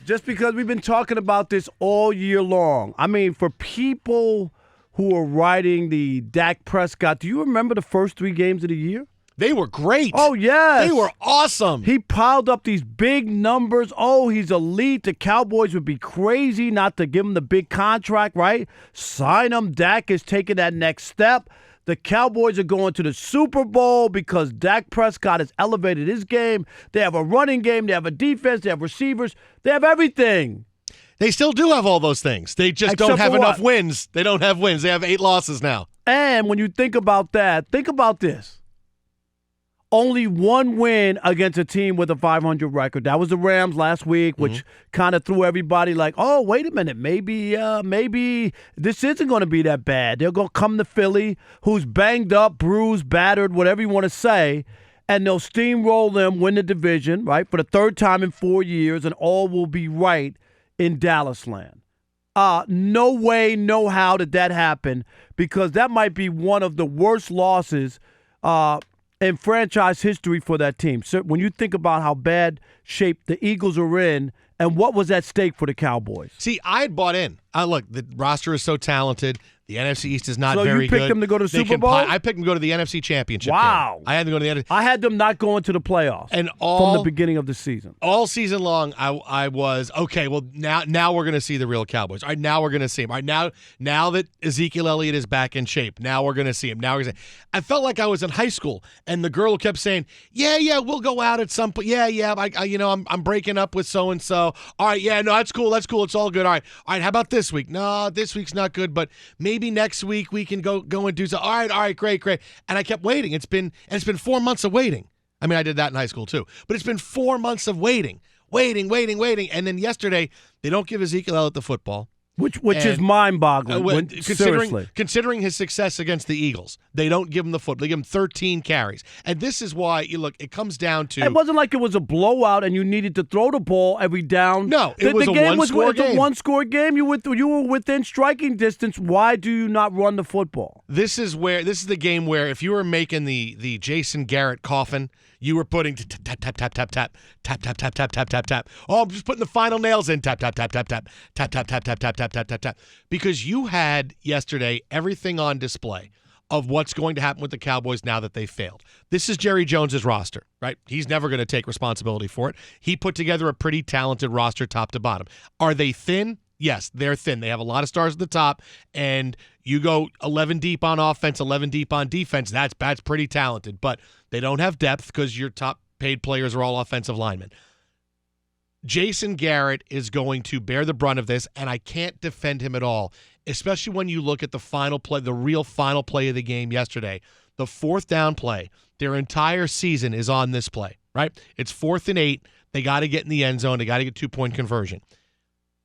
just because we've been talking about this all year long. I mean, for people who are writing the Dak Prescott, do you remember the first 3 games of the year? They were great. Oh, yes. They were awesome. He piled up these big numbers. Oh, he's elite. The Cowboys would be crazy not to give him the big contract, right? Sign him. Dak is taking that next step. The Cowboys are going to the Super Bowl because Dak Prescott has elevated his game. They have a running game. They have a defense. They have receivers. They have everything. They still do have all those things. They just don't have enough wins. They don't have wins. They have 8 losses now. And when you think about that, think about this. Only 1 win against a team with a 500 record. That was the Rams last week, which kind of threw everybody like, oh, wait a minute, maybe this isn't going to be that bad. They're going to come to Philly, who's banged up, bruised, battered, whatever you want to say, and they'll steamroll them, win the division, right, for the 3rd time in 4 years, and all will be right in Dallas land. No way, no how did that happen, because that might be one of the worst losses in franchise history for that team. So when you think about how bad shape the Eagles are in and what was at stake for the Cowboys. See, I had bought in. Look, the roster is so talented. The NFC East is not very good. So you picked them to go to the Super Bowl? I picked them to go to the NFC Championship Wow. game. I had them go to the NFC. I had them not going to the playoffs from the beginning of the season. All season long, I was, okay, well, now we're going to see the real Cowboys. All right, now we're going to see them. All right, now that Ezekiel Elliott is back in shape, now we're going to see him. I felt like I was in high school, and the girl kept saying, yeah, we'll go out at some point. Yeah, I'm breaking up with so-and-so. All right, yeah, no, that's cool. It's all good. All right, how about this week? No, this week's not good, but maybe next week we can go and do so. All right, great. And I kept waiting. It's been 4 months of waiting. I mean, I did that in high school too. But it's been 4 months of waiting. And then yesterday, they don't give Ezekiel Elliott the football. Which is mind-boggling. Seriously. Considering his success against the Eagles, they don't give him the football. They give him 13 carries. And this is why, it comes down to... It wasn't like it was a blowout and you needed to throw the ball every down. No, it was a one-score game. It was a one-score game. You were within striking distance. Why do you not run the football? This is the game where if you were making the Jason Garrett coffin, you were putting tap, tap, tap, tap, tap, tap, tap, tap, tap, tap, tap, tap. Oh, I'm just putting the final nails in. Tap, tap, tap, tap, tap, tap, tap, tap, tap, tap, tap, tap, tap, tap. Because you had yesterday everything on display of what's going to happen with the Cowboys now that they failed. This is Jerry Jones's roster, right? He's never going to take responsibility for it. He put together a pretty talented roster top to bottom. Are they thin? Yes, they're thin. They have a lot of stars at the top, and you go 11 deep on offense, 11 deep on defense. That's pretty talented, but they don't have depth because your top paid players are all offensive linemen. Jason Garrett is going to bear the brunt of this, and I can't defend him at all, especially when you look at the final play, the real final play of the game yesterday, the 4th down play. Their entire season is on this play, right? It's 4th and 8. They got to get in the end zone. They got to get 2-point conversion.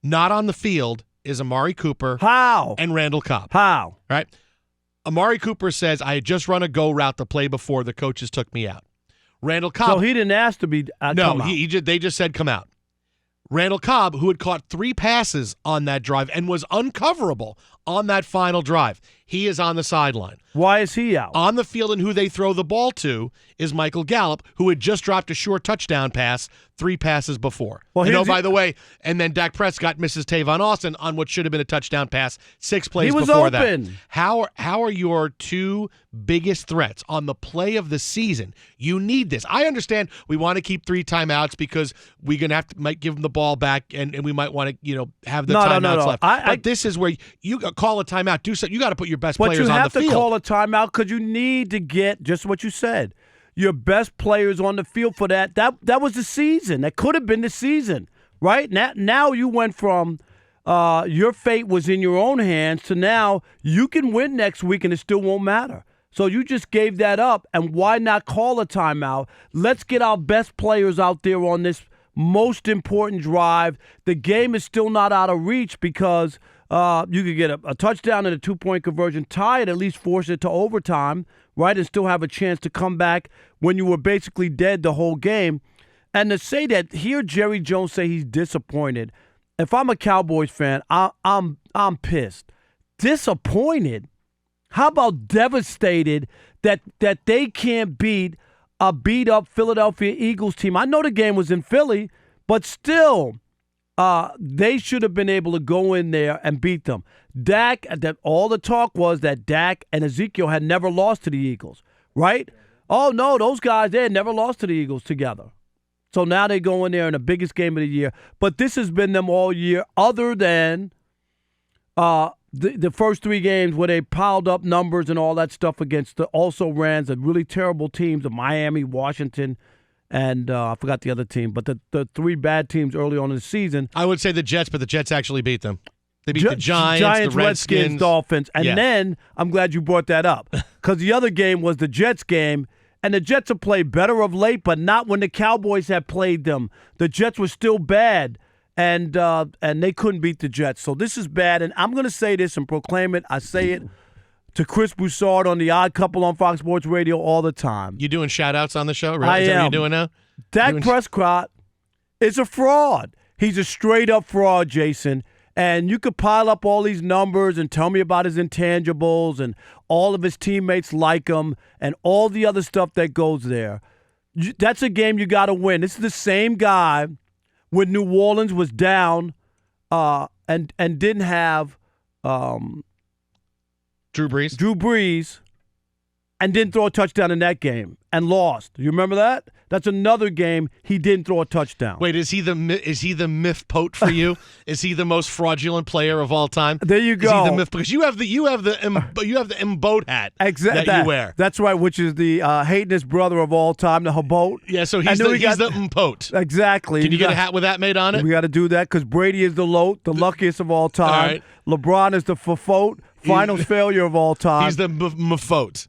Not on the field is Amari Cooper. How? And Randall Cobb. How? Right? Amari Cooper says, I had just run a go route the play before the coaches took me out. Randall Cobb. So he didn't ask to be come out. They just said come out. Randall Cobb, who had caught 3 passes on that drive and was uncoverable on that final drive, he is on the sideline. Why is he out? On the field, and who they throw the ball to is Michael Gallup, who had just dropped a short touchdown pass 3 passes before. Well, by the way, and then Dak Prescott misses Tavon Austin on what should have been a touchdown pass 6 plays before open. that. How are your 2 biggest threats on the play of the season? You need this. I understand we want to keep 3 timeouts because we're going to might give them the ball back and we might want to have the timeouts left. But this is where you call a timeout. Do something. You got to put your best players on the field. But you have to call a timeout because you need to get just what you said. Your best players on the field for that. That was the season. That could have been the season, right? Now you went from your fate was in your own hands to now you can win next week and it still won't matter. So you just gave that up, and why not call a timeout? Let's get our best players out there on this most important drive. The game is still not out of reach because you could get a touchdown and a 2-point conversion, tie it, at least force it to overtime, right, and still have a chance to come back when you were basically dead the whole game. And to say that, hear Jerry Jones say he's disappointed. If I'm a Cowboys fan, I'm pissed. Disappointed? How about devastated that they can't beat a beat-up Philadelphia Eagles team? I know the game was in Philly, but still, they should have been able to go in there and beat them. Dak, all the talk was that Dak and Ezekiel had never lost to the Eagles, right? Oh, no, those guys, they had never lost to the Eagles together. So now they go in there in the biggest game of the year. But this has been them all year, other than the first 3 games where they piled up numbers and all that stuff against the also-rans of really terrible teams of Miami, Washington, and I forgot the other team. But the 3 bad teams early on in the season. I would say the Jets, but the Jets actually beat them. They beat the Giants, the Redskins, Dolphins. And then, I'm glad you brought that up, because the other game was the Jets game, and the Jets have played better of late, but not when the Cowboys have played them. The Jets were still bad, and they couldn't beat the Jets. So this is bad, and I'm going to say this and proclaim it. I say it to Chris Broussard on The Odd Couple on Fox Sports Radio all the time. You doing shout-outs on the show? Really? I am. Is that what you're doing now? Dak Prescott is a fraud. He's a straight-up fraud, Jason. And you could pile up all these numbers and tell me about his intangibles and all of his teammates like him and all the other stuff that goes there. That's a game you got to win. This is the same guy when New Orleans was down and didn't have Drew Brees and didn't throw a touchdown in that game and lost. You remember that? That's another game he didn't throw a touchdown. Wait, is he the myth pote for you? Is he the most fraudulent player of all time? There you go. Is he the myth? Because you have the M-boat hat that you wear. That's right, which is the hatinous brother of all time, the Habot. Yeah, so he's the M-pote. Exactly. Can you get a hat with that made on it? We got to do that because Brady is the luckiest of all time. All right. LeBron is the fafote, finals failure of all time. He's the mfote.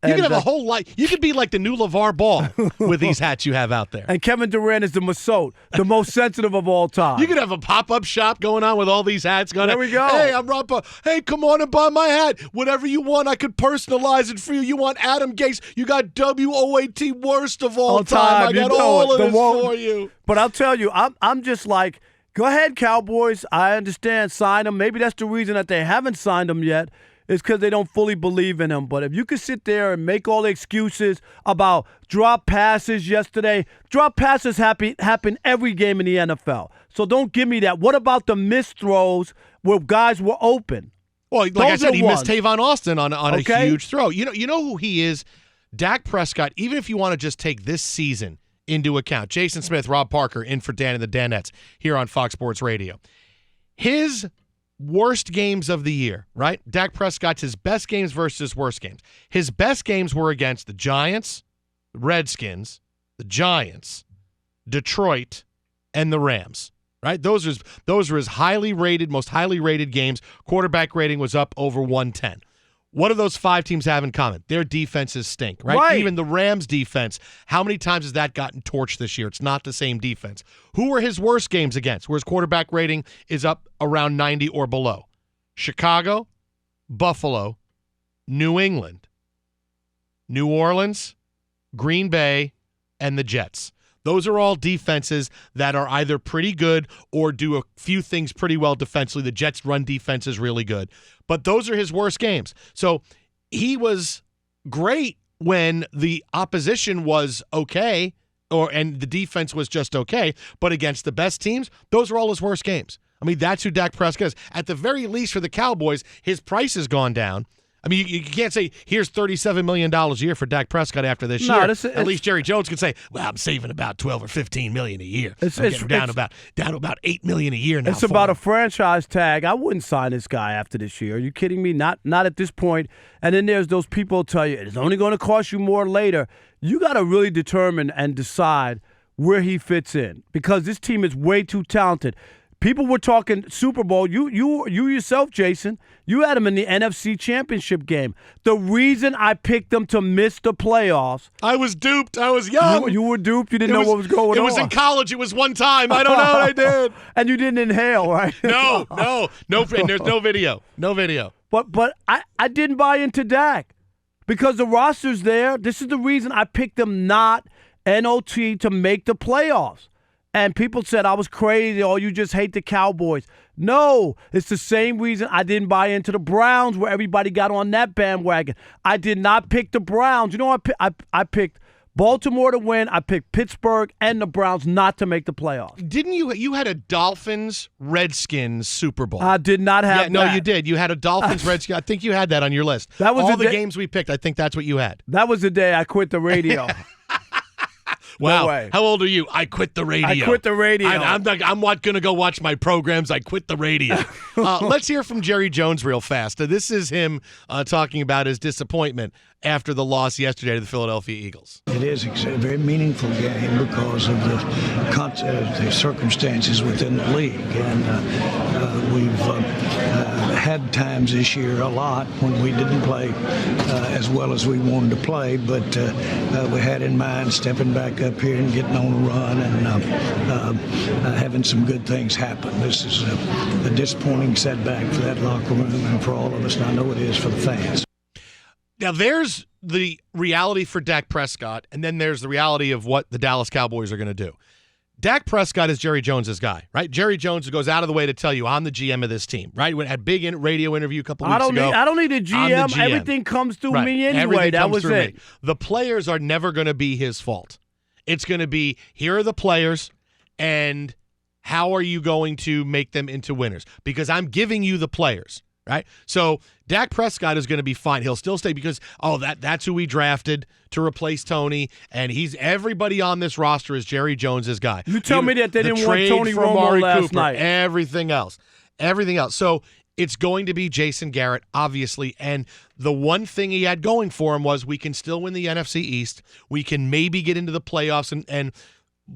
You could have a whole life. You could be like the new LeVar Ball with these hats you have out there. And Kevin Durant is the Masot, the most sensitive of all time. You could have a pop-up shop going on with all these hats going on. There we go. Hey, I'm Rob. Hey, come on and buy my hat. Whatever you want, I could personalize it for you. You want Adam Gase? You got WOAT worst of all time. I got all of this for you. But I'll tell you, I'm just like, go ahead, Cowboys. I understand. Sign them. Maybe that's the reason that they haven't signed them yet. It's because they don't fully believe in him. But if you could sit there and make all the excuses about drop passes yesterday, drop passes happen every game in the NFL. So don't give me that. What about the missed throws where guys were open? Well, like I said, he missed Tavon Austin on a huge throw. You know who he is? Dak Prescott, even if you want to just take this season into account. Jason Smith, Rob Parker, in for Dan and the Danettes here on Fox Sports Radio. His worst games of the year, right? Dak Prescott's his best games versus his worst games. His best games were against the Giants, the Redskins, the Giants, Detroit, and the Rams, right? Those are his most highly rated games. Quarterback rating was up over 110. What do those 5 teams have in common? Their defenses stink, right? Even the Rams' defense, how many times has that gotten torched this year? It's not the same defense. Who were his worst games against, where his quarterback rating is up around 90 or below? Chicago, Buffalo, New England, New Orleans, Green Bay, and the Jets. Those are all defenses that are either pretty good or do a few things pretty well defensively. The Jets' run defense is really good. But those are his worst games. So he was great when the opposition was okay and the defense was just okay. But against the best teams, those are all his worst games. I mean, that's who Dak Prescott is. At the very least for the Cowboys, his price has gone down. I mean, you can't say, here's $37 million a year for Dak Prescott after this year. At least Jerry Jones can say, well, I'm saving about $12 or $15 million a year. I'm getting down to about $8 million a year now. It's about a franchise tag. I wouldn't sign this guy after this year. Are you kidding me? Not at this point. And then there's those people who tell you it's only going to cost you more later. You got to really determine and decide where he fits in because this team is way too talented. People were talking Super Bowl. You yourself, Jason, you had him in the NFC Championship game. The reason I picked them to miss the playoffs. I was duped. I was young. You were duped. You didn't know what was going on. It was in college. It was one time. I don't know what I did. And you didn't inhale, right? No. And there's no video. No video. But I didn't buy into Dak because the roster's there. This is the reason I picked them not NOT to make the playoffs. And people said I was crazy, you just hate the Cowboys. No, it's the same reason I didn't buy into the Browns where everybody got on that bandwagon. I did not pick the Browns. You know, I picked Baltimore to win. I picked Pittsburgh and the Browns not to make the playoffs. Didn't you had a Dolphins-Redskins Super Bowl? I did not have that. No, you did. You had a Dolphins-Redskins. I think you had that on your list. That was all the games we picked. I think that's what you had. That was the day I quit the radio. Wow. No way. How old are you? I quit the radio. I quit the radio. I'm not going to go watch my programs. I quit the radio. Let's hear from Jerry Jones real fast. This is him talking about his disappointment after the loss yesterday to the Philadelphia Eagles. It is a very meaningful game because of the circumstances within the league. And we've had times this year a lot when we didn't play as well as we wanted to play, but we had in mind stepping back up here and getting on a run and having some good things happen. This is a disappointing setback for that locker room and for all of us, and I know it is for the fans. Now, there's the reality for Dak Prescott, and then there's the reality of what the Dallas Cowboys are going to do. Dak Prescott is Jerry Jones' guy, right? Jerry Jones goes out of the way to tell you, I'm the GM of this team, right? We had a big radio interview a couple weeks ago. I don't need a GM. Everything comes through me anyway. Everything that comes was through it. me. The players are never going to be his fault. It's going to be, here are the players, and how are you going to make them into winners? Because I'm giving you the players. Right? So Dak Prescott is going to be fine. He'll still stay because, that's who we drafted to replace Tony, and everybody on this roster is Jerry Jones's guy. You tell me that they didn't want Tony Romo last night. Everything else. So it's going to be Jason Garrett, obviously, and the one thing he had going for him was we can still win the NFC East. We can maybe get into the playoffs and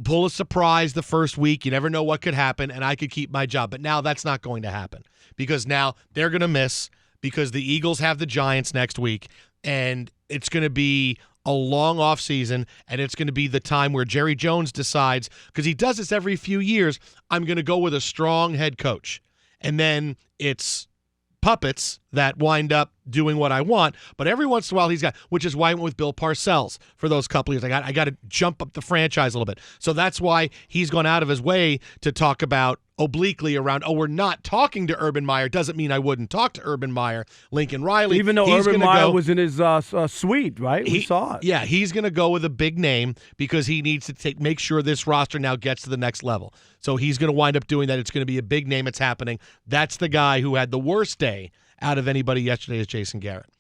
pull a surprise the first week. You never know what could happen, and I could keep my job. But now that's not going to happen because now they're going to miss because the Eagles have the Giants next week, and it's going to be a long offseason, and it's going to be the time where Jerry Jones decides, because he does this every few years, I'm going to go with a strong head coach. And then it's puppets that wind up doing what I want, but every once in a while he's got, which is why I went with Bill Parcells for those couple years. I got to jump up the franchise a little bit. So that's why he's gone out of his way to talk about obliquely around, we're not talking to Urban Meyer. Doesn't mean I wouldn't talk to Urban Meyer. Lincoln Riley. Even though Urban Meyer was in his suite, right? We saw it. Yeah, he's going to go with a big name because he needs to make sure this roster now gets to the next level. So he's going to wind up doing that. It's going to be a big name. It's happening. That's the guy who had the worst day out of anybody yesterday is Jason Garrett.